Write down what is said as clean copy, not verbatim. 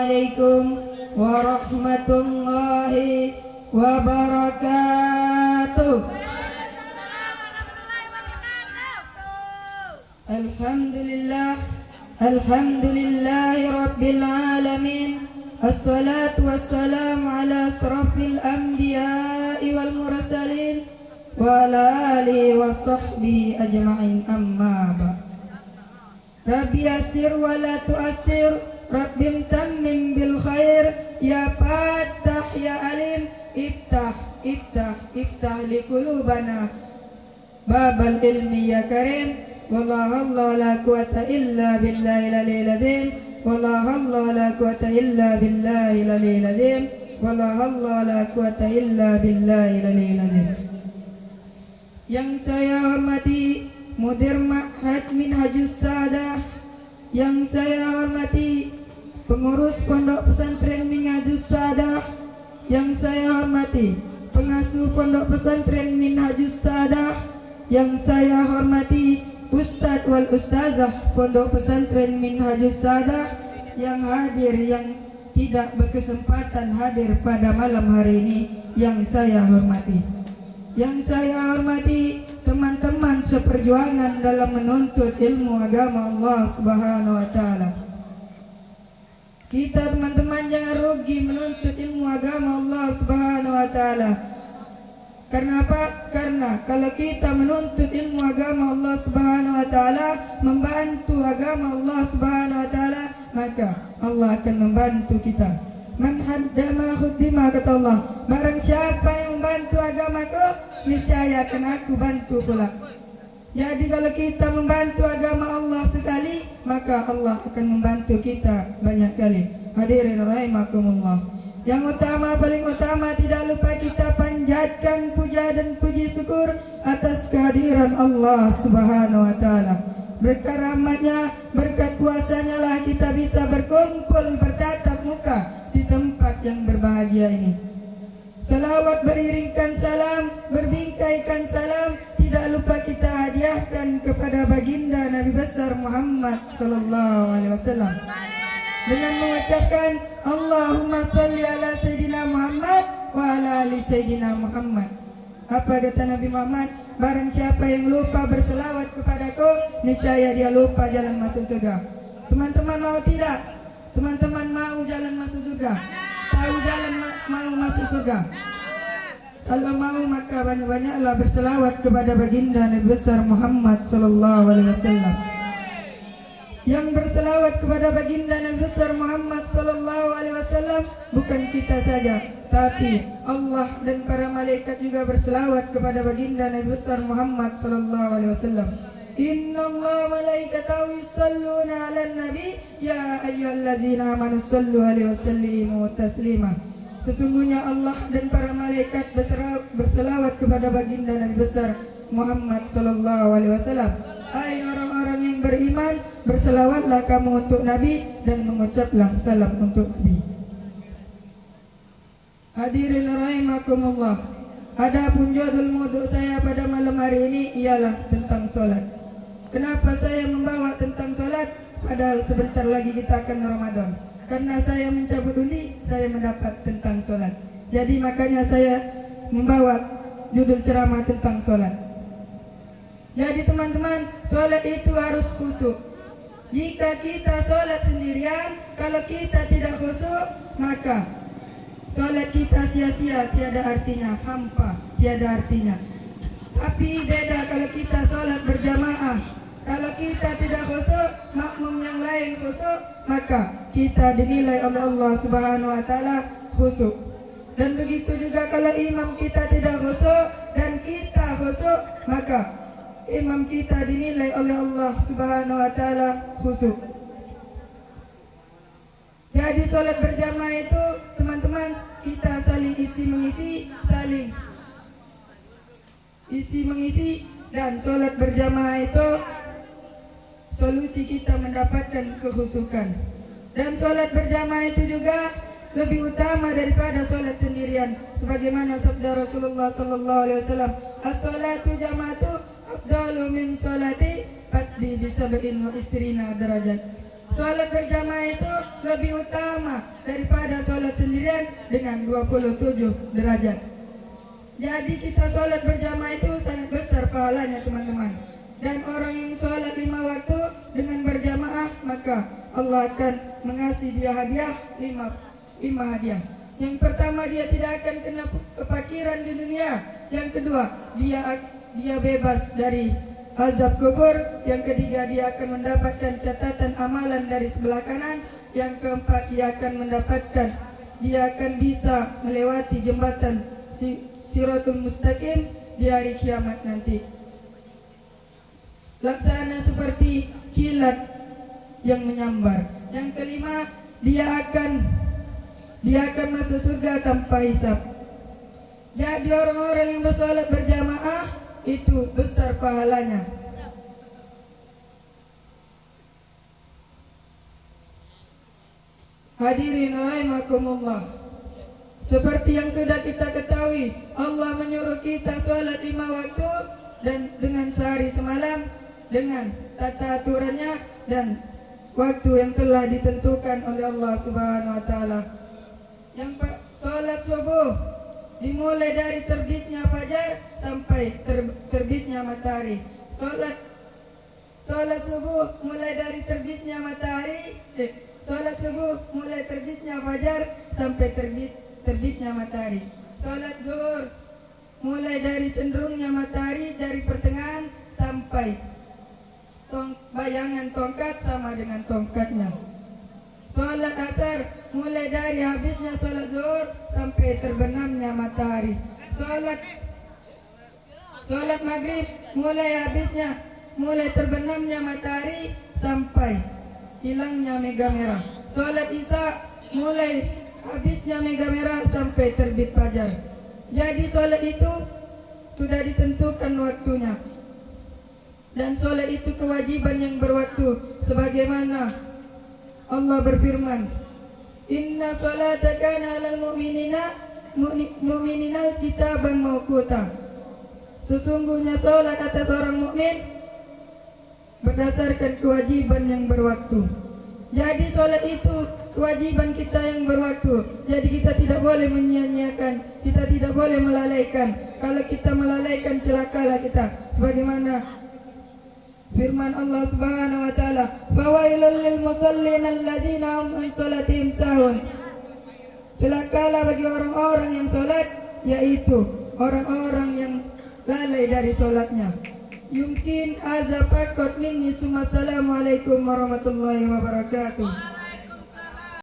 Assalamualaikum warahmatullahi wabarakatuh. Alhamdulillahi rabbil alamin. Assalatu wassalamu ala asrafil anbiya'i wal mursalin wa ala alihi wa sahbihi ajma'in, amma ba'd. Rabbi yassir wa la tu'assir, Rabbi tammim bil khair, ya Fattah ya Alim, iftah li qulubana babal ilmi ya Karim. Wallahu la quwata illa billahi al-aliyyil azim. Wallahu la quwata illa billahi al-aliyyil azim. Wallahu la quwata illa billahi al-aliyyil azim. Yang saya hormati Mudir Ma'had Minhajus Sa'adah, yang saya hormati pengurus Pondok Pesantren Minhajus Sa'adah, yang saya hormati pengasuh Pondok Pesantren Minhajus Sa'adah, yang saya hormati Ustadz wal Ustazah Pondok Pesantren Minhajus Sa'adah yang hadir, yang tidak berkesempatan hadir pada malam hari ini, yang saya hormati. Yang saya hormati teman-teman seperjuangan dalam menuntut ilmu agama Allah Subhanahu wa taala. Kita teman-teman jangan rugi menuntut ilmu agama Allah Subhanahu wa taala. Karena apa? Karena kalau kita menuntut ilmu agama Allah Subhanahu wa taala, membantu agama Allah Subhanahu wa taala, maka Allah akan membantu kita. Man haddama khuddima, kata Allah, barang siapa yang membantu agamaku, niscaya akan aku bantu pula. Jadi kalau kita membantu agama Allah sekali, maka Allah akan membantu kita banyak kali. Hadirin rahimakumullah. Yang utama, paling utama, tidak lupa kita panjatkan puja dan puji syukur atas kehadiran Allah Subhanahu wa taala. Berkat rahmatnya, berkat kuasanya lah kita bisa berkumpul bertatap muka di tempat yang berbahagia ini. Salawat beriringkan salam, berbingkaikan salam, tidak lupa kita hadiahkan kepada baginda Nabi besar Muhammad sallallahu alaihi wasallam dengan mengucapkan Allahumma salli ala Sayyidina Muhammad wa ala ali Sayyidina Muhammad. Apa kata Nabi Muhammad? Barang siapa yang lupa berselawat kepadaku, niscaya dia lupa jalan masuk surga. Teman-teman mau tidak? Teman-teman mau jalan masuk surga? Tahu jalan mau masuk surga? Kalau mau maka banyak-banyaklah berselawat kepada baginda Nabi besar Muhammad sallallahu alaihi wasallam. Yang berselawat kepada baginda Nabi besar Muhammad sallallahu alaihi wasallam bukan kita saja, tapi Allah dan para malaikat juga berselawat kepada baginda Nabi besar Muhammad sallallahu alaihi wasallam. Innallaha malaikatahu yusalluna 'alan nabi ya ayyuhalladzina amanu sallu 'alaihi wasallimu taslima. Sesungguhnya Allah dan para malaikat berselawat kepada baginda Nabi besar Muhammad sallallahu alaihi wasallam. Hai orang-orang yang beriman, berselawatlah kamu untuk Nabi dan mengucaplah salam untuk Nabi. Hadirin rahimakumullah. Adapun judul maudhu saya pada malam hari ini ialah tentang solat. Kenapa saya membawa tentang solat? Padahal sebentar lagi kita akan Ramadan. Karena saya mencabut undi, saya mendapat tentang solat. Jadi makanya saya membawa judul ceramah tentang solat. Jadi teman-teman, solat itu harus khusyuk. Jika kita solat sendirian, kalau kita tidak khusyuk, maka solat kita sia-sia, tiada artinya, hampa, tiada artinya. Tapi beda kalau kita solat berjamaah. Kalau kita tidak khusyuk, makmum yang lain khusyuk, maka kita dinilai oleh Allah Subhanahu wa taala khusyuk. Dan begitu juga kalau imam kita tidak khusyuk dan kita khusyuk, maka imam kita dinilai oleh Allah Subhanahu wa taala khusyuk. Jadi salat berjamaah itu teman-teman, kita saling isi mengisi, saling isi mengisi, dan salat berjamaah itu solusi kita mendapatkan kekhusyukan. Dan salat berjamaah itu juga lebih utama daripada salat sendirian, sebagaimana sabda Rasulullah sallallahu alaihi wasallam, as-salatu jama'atu afdalu min salati fadli bi sab'in wa isrina derajat. Sholat berjamaah itu lebih utama daripada sholat sendirian dengan 27 derajat. Jadi kita sholat berjamaah itu sangat besar pahalanya teman-teman. Dan orang yang sholat 5 waktu dengan berjamaah, maka Allah akan mengasih dia hadiah 5 hadiah. Yang pertama, dia tidak akan kena kefakiran di dunia. Yang kedua, dia bebas dari azab kubur. Yang ketiga, dia akan mendapatkan catatan amalan dari sebelah kanan. Yang keempat, dia akan bisa melewati jembatan Siratul Mustaqim di hari kiamat nanti. Laksana seperti kilat yang menyambar. Yang kelima, dia akan masuk surga tanpa hisab. Jadi orang-orang yang bersolat berjamaah itu besar pahalanya. Hadirin rahimakumullah. Seperti yang sudah kita ketahui, Allah menyuruh kita sholat 5 waktu dan dengan sehari semalam dengan tata aturannya dan waktu yang telah ditentukan oleh Allah Subhanahu wa taala. Yang sholat subuh dimulai dari terbitnya fajar sampai terbitnya matahari. Sholat subuh mulai dari terbitnya matahari. Sholat subuh mulai terbitnya fajar sampai terbitnya matahari. Sholat zuhur mulai dari cenderungnya matahari dari pertengahan sampai bayangan tongkat sama dengan tongkatnya. Sholat asar mulai dari habisnya sholat zuhur sampai terbenamnya matahari. Sholat maghrib mulai terbenamnya matahari sampai hilangnya mega merah. Sholat isya mulai habisnya mega merah sampai terbit fajar. Jadi sholat itu sudah ditentukan waktunya. Dan sholat itu kewajiban yang berwaktu, sebagaimana Allah berfirman, Inna sholata kana 'alal mu'minina kitaban mawquta. Sesungguhnya sholat atas orang mukmin berdasarkan kewajiban yang berwaktu. Jadi sholat itu kewajiban kita yang berwaktu. Jadi kita tidak boleh menyia-nyiakan, kita tidak boleh melalaikan. Kalau kita melalaikan, celakalah kita. Sebagaimana firman Allah Subhanahu wa taala, "Fawailul lil musallin alladzina hum an salatihim sahun." Celakalah bagi orang-orang yang salat, yaitu orang-orang yang lalai dari salatnya. Yumkin azza faqat minni. Assalamualaikum warahmatullahi wabarakatuh.